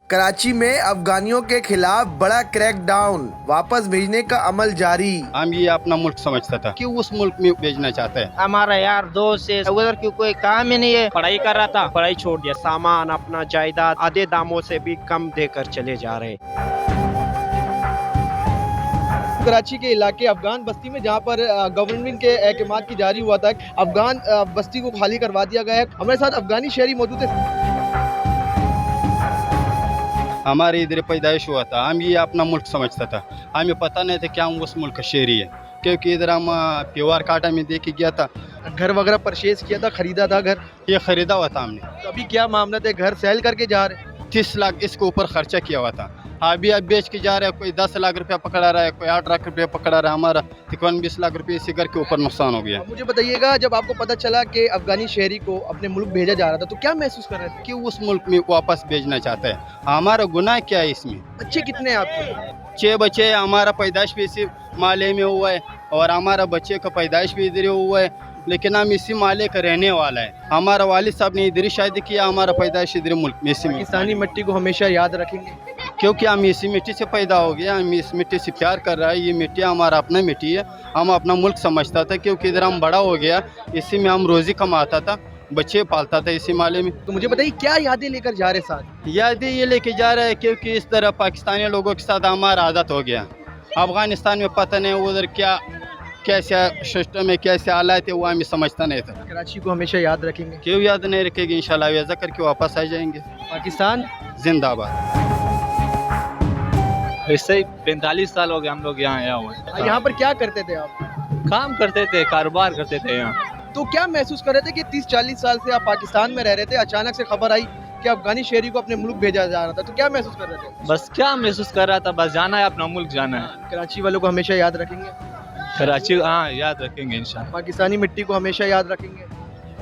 कराची में अफगानियों के खिलाफ बड़ा क्रैकडाउन, वापस भेजने का अमल जारी। हम ये अपना मुल्क समझता था, क्यों उस मुल्क में भेजना चाहते हैं। हमारा यार दोस्त है उधर क्यों कोई काम ही नहीं है, पढ़ाई कर रहा था, पढ़ाई छोड़ दिया, सामान अपना जायदाद आधे दामों से भी कम देकर चले जा रहे। कराची के इलाके अफगान बस्ती में जहां पर गवर्नमेंट के अहकाम की जारी हुआ था, अफगान बस्ती को खाली करवा दिया गया है। हमारे साथ अफगानी शहरी मौजूद है। हमारे इधर पैदाइश हुआ था, हम ये अपना मुल्क समझता था, हमें पता नहीं था क्या हम उस मुल्क का शहरी है, क्योंकि इधर हम प्योर काटा में देख के गया था। घर वगैरह परचेज किया था, खरीदा था घर, ये खरीदा हुआ था हमने। तो अभी क्या मामला है, घर सेल करके जा रहे हैं? 30 लाख इसके ऊपर खर्चा किया हुआ था, अभी अब बेच के जा रहे हैं। कोई 10 लाख रुपया पकड़ा रहा है, कोई 8 लाख रुपया पकड़ा रहा है। हमारा तकरीबन 20 लाख रुपये इसी घर के ऊपर नुकसान हो गया। मुझे बताइएगा, जब आपको पता चला कि अफगानी शहरी को अपने मुल्क भेजा जा रहा था, तो क्या महसूस कर रहे थे? क्यों उस मुल्क में वापस भेजना चाहते हैं, हमारा गुनाह क्या है इसमें। बच्चे कितने हैं आपके? 6 बच्चे, हमारा पैदाइश भी इसी माले में हुआ है और हमारा बच्चे का पैदाइश भी इधर हुआ है, लेकिन हम इसी माले का रहने वाला है। हमारा वालिद साहब ने इधर ही शादी किया, हमारा पैदाइश इधर मुल्क में इसी में। पाकिस्तानी मिट्टी को हमेशा याद रखेंगे, क्योंकि हम इसी मिट्टी से पैदा हो गया, हम इस मिट्टी से प्यार कर रहा है। ये मिट्टी हमारा अपना मिट्टी है, हम अपना मुल्क समझता था, क्योंकि इधर हम बड़ा हो गया, इसी में हम रोज़ी कमाता था, बच्चे पालता था इसी माले में। तो मुझे बताइए क्या यादें लेकर जा रहे साथ? यादें ये लेके जा रहा है क्योंकि इस तरह पाकिस्तानी लोगों के साथ हमारा आदत हो गया। अफगानिस्तान में पता नहीं उधर क्या कैसा सिस्टम है, कैसे हालात है, वो हमें समझता नहीं था। कराची को हमेशा याद रखेंगे। क्यों याद नहीं रखेगी, इंशाल्लाह वैसा करके वापस आ जाएंगे। पाकिस्तान जिंदाबाद। ऐसे ही 45 साल हो गए हम लोग यहाँ आया हुए हैं। यहाँ पर क्या करते थे आप? काम करते थे, कारोबार करते थे यहाँ। तो क्या महसूस कर रहे थे कि 30-40 साल से आप पाकिस्तान में रह रहे थे, अचानक से खबर आई कि अफगानी शहरी को अपने मुल्क भेजा जा रहा था, तो क्या महसूस कर रहे थे? बस क्या महसूस कर रहा था, बस जाना है, अपना मुल्क जाना है। कराची वालों को हमेशा याद रखेंगे, कराची हाँ याद रखेंगे इंशाल्लाह। पाकिस्तानी मिट्टी को हमेशा याद रखेंगे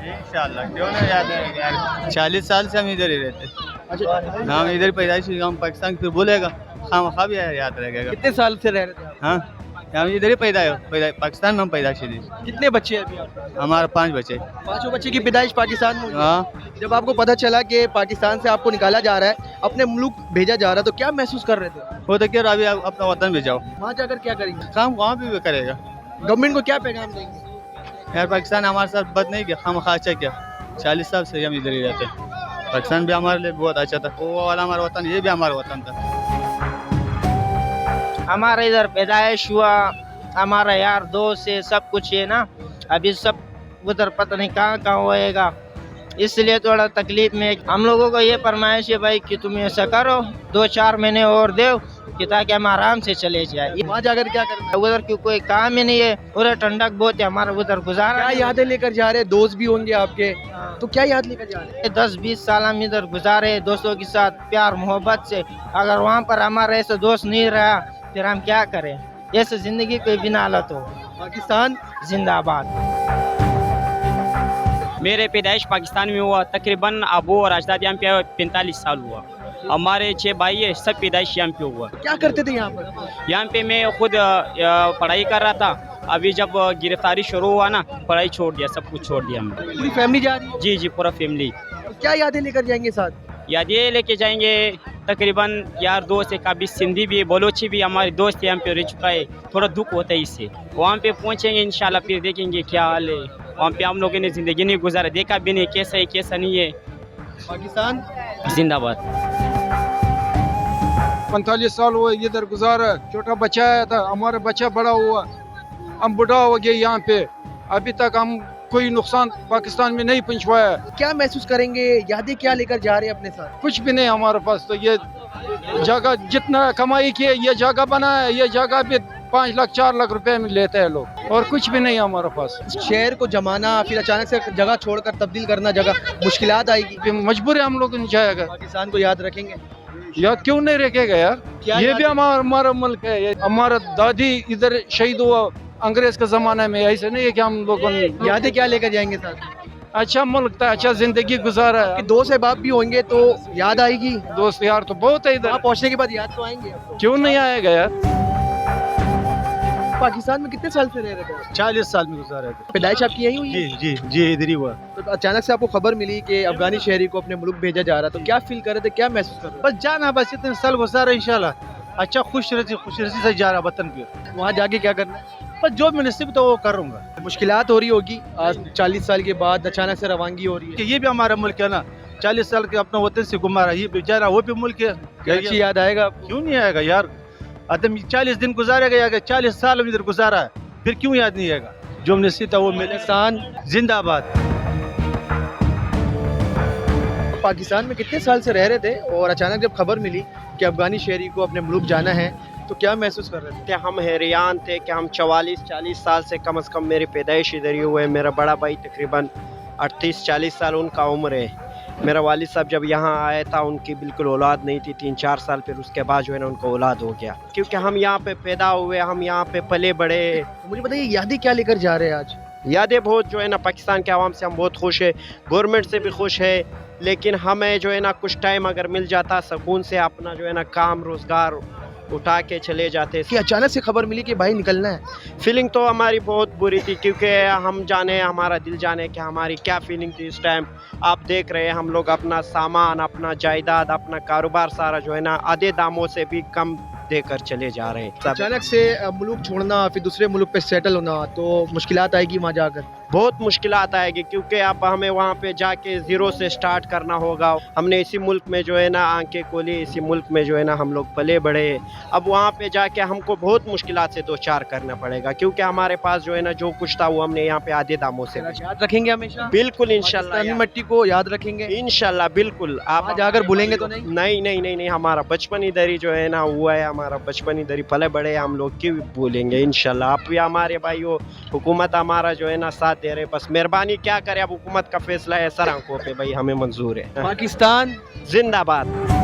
इंशाल्लाह, क्यों ना याद रहेगा। 40 साल से हम इधर ही रहते। अच्छा, हम इधर पैदाइश, हम पाकिस्तान फिर बोलेगा खाम भी याद रहेगा। कितने साल से रह रहे थे आप? हाँ, हम इधर ही पाकिस्तान में हम पैदाइश थे। कितने बच्चे हैं अभी आपके? हमारा 5 बच्चे। 5 बच्चे की पैदाइश पाकिस्तान में हुई है। हाँ, जब आपको पता चला कि पाकिस्तान से आपको निकाला जा रहा है, अपने मुल्क भेजा जा रहा है, तो क्या महसूस कर रहे थे? वो तो क्या, अभी अपना वतन भी जाओ, वहाँ जाकर क्या करेंगे? काम वहाँ भी करेगा। गवर्नमेंट को क्या पैगाम देंगे? यार पाकिस्तान हमारे साथ बद नहीं किया, हम अच्छा क्या। 40 साल से हम इधर ही रहते। पाकिस्तान भी हमारे लिए बहुत अच्छा था, वो वाला हमारा वतन, ये भी हमारा वतन था। हमारा इधर पैदाइश हुआ, हमारा यार दोस्त है, सब कुछ है ना। अभी सब उधर पता नहीं कहाँ कहाँ होएगा, इसलिए थोड़ा तकलीफ में। हम लोगों को ये फरमाइश है भाई कि तुम ऐसा करो, 2-4 महीने और दो कि ताकि हम आराम से चले जाए। वहाँ जाकर क्या करेंगे? उधर क्यों कोई काम ही नहीं है, उधर ठंडक बहुत है, हमारा उधर गुजारा। क्या यादें लेकर जा रहे हैं? दोस्त भी होंगे आपके, तो क्या याद लेकर जा रहे हैं? 10-20 साल हम इधर गुजारे दोस्तों के साथ, प्यार मोहब्बत से। अगर वहाँ पर हमारा ऐसा दोस्त नहीं रहा, फिर हम क्या करें? ऐसे जिंदगी कोई बिना हालत हो। पाकिस्तान जिंदाबाद। मेरे पैदाइश पाकिस्तान में हुआ, तकरीबन अबू और अजदाद यहाँ पे 45 साल हुआ। हमारे 6 भाई है, सब पैदाइश यहाँ पे हुआ। क्या करते थे यहाँ पर? यहाँ पे मैं खुद पढ़ाई कर रहा था, अभी जब गिरफ्तारी शुरू हुआ ना, पढ़ाई छोड़ दिया, सब कुछ छोड़ दिया हमने। पूरी फैमिली जा रही है? जी जी, पूरा फैमिली। तो क्या यादें लेकर जाएंगे साथ? याद ये लेके जाएंगे, तकरीबन यार दोस्त है, कभी सिंधी भी बलोची भी हमारे दोस्त यहाँ पे रह चुका है, थोड़ा दुख होता है इससे। वहाँ पे पहुँचेंगे इंशाल्लाह, फिर देखेंगे क्या हाल है। वहाँ पे हम लोगों ने जिंदगी नहीं गुजारा, देखा भी नहीं कैसा है कैसा नहीं है। पाकिस्तान जिंदाबाद। 45 साल हुए इधर गुजारा, छोटा बच्चा आया था, हमारा बच्चा बड़ा हुआ, हम बुढ़ा हो गए यहाँ पे। अभी तक हम कोई नुकसान पाकिस्तान में नहीं पहुँचवाया। क्या महसूस करेंगे? यादें क्या लेकर जा रहे हैं अपने साथ? कुछ भी नहीं हमारे पास, तो ये जगह जितना कमाई की है, ये जगह बना है, ये जगह भी 5 लाख 4 लाख रुपए में लेते हैं लोग, और कुछ भी नहीं हमारे पास। शहर को जमाना, फिर अचानक से जगह छोड़कर तब्दील करना, जगह मुश्किलात आएगी। मजबूरी हम लोग नहीं जाएगा। पाकिस्तान को याद रखेंगे? यार क्यों नहीं रखेगा यार, ये भी हमारा मुल्क है। हमारा दादी इधर शहीद हुआ अंग्रेज के जमाने में, ऐसे नहीं है कि हम लोगों ने। यादें क्या लेकर जाएंगे साथ? अच्छा मुल्क था, अच्छा जिंदगी गुजारा है। दोस्त अहबाब भी होंगे तो याद आएगी। दोस्त यार तो बहुत है इधर, वहाँ पहुँचने के बाद याद तो आएंगे आपको। क्यों नहीं आएगा यार। पाकिस्तान में कितने साल से रह रहे थे? 40 साल में गुजारा है। पैदाइश आपकी यही हुई है? जी जी जी, इधर ही हुआ। तो अचानक से आपको खबर मिली कि अफगानी शहरी को अपने मुल्क भेजा जा रहा, तो क्या फील कर रहे थे, क्या महसूस कर रहे बस जाना, बस इतने साल गुजारा इंशाल्लाह। अच्छा खुश रसी से जा रहा वतन पे। थे? वहाँ जाके क्या करना है? बस जो मैं नसीब तो वो करूँगा। मुश्किलात हो रही होगी आज 40 साल के बाद अचानक से रवानगी हो रही है। कि ये भी हमारा मुल्क है ना, 40 साल के अपना वतन से गुमारा, ये बेचारा वो भी मुल्क है। अच्छी याद आएगा आपको? क्यों नहीं आएगा यार? आदमी 40 दिन गुजारेगा या 40 साल में इधर गुजारा है, फिर क्यों याद नहीं आएगा? जो नसीब था वो मिले। पाकिस्तान जिंदाबाद। पाकिस्तान में कितने साल से रह रहे थे और अचानक जब खबर मिली कि अफगानी शहरी को अपने मुल्क जाना है, तो क्या महसूस कर रहे थे? हम हैरान थे कि हम 44-40 साल से कम मेरी पैदाइश इधर ही हुए। मेरा बड़ा भाई तकरीबन 38-40 साल उनका उम्र है। मेरा वालिद साहब जब यहाँ आया था उनकी बिल्कुल औलाद नहीं थी, 3-4 साल, फिर उसके बाद जो है ना उनको औलाद हो गया। क्योंकि हम यहाँ पे पैदा हुए, हम यहाँ पे पले बड़े। तो मुझे बताइए यादें क्या लेकर जा रहे हैं आज? यादें बहुत जो है ना पाकिस्तान के आवाम से हम बहुत खुश है, गवर्नमेंट से भी खुश है, लेकिन हमें जो है ना कुछ टाइम अगर मिल जाता सुकून से अपना जो है ना काम रोज़गार उठा के चले जाते। कि अचानक से खबर मिली कि भाई निकलना है, फीलिंग तो हमारी बहुत बुरी थी, क्योंकि हम जाने, हमारा दिल जाने कि हमारी क्या फीलिंग थी इस टाइम। आप देख रहे हैं हम लोग अपना सामान, अपना जायदाद, अपना कारोबार सारा जो है ना आधे दामों से भी कम देकर चले जा रहे हैं। अचानक से मुल्क छोड़ना, फिर दूसरे मुल्क पे सेटल होना, तो मुश्किलात आएगी वहाँ जाकर? बहुत मुश्किलात आएगी, क्योंकि अब हमें वहाँ पे जाके ज़ीरो से स्टार्ट करना होगा। हमने इसी मुल्क में जो है ना आंखें खोली, इसी मुल्क में जो है ना हम लोग पले बड़े। अब वहाँ पे जाके हमको बहुत मुश्किलात से दो चार करना पड़ेगा, क्योंकि हमारे पास जो है ना जो कुछ था वो हमने यहाँ पे आधे दामों से। याद रखेंगे हमेशा? बिल्कुल इंशाल्लाह, पाकिस्तानी मिट्टी को याद रखेंगे इंशाल्लाह बिल्कुल। आप वहाँ जाकर भूलेंगे तो नहीं? नहीं नहीं नहीं नहीं, हमारा बचपन इधर ही जो है ना हुआ है, हमारा बचपन इधर ही पले बड़े, हम लोग क्यों भूलेंगे इंशाल्लाह। आप भी हमारे भाइयों, हुकूमत हमारा जो है ना साथ दे रहे, बस मेहरबानी क्या करे, अब हुकूमत का फैसला है, सर आंखों पे भाई हमें मंजूर है। पाकिस्तान जिंदाबाद।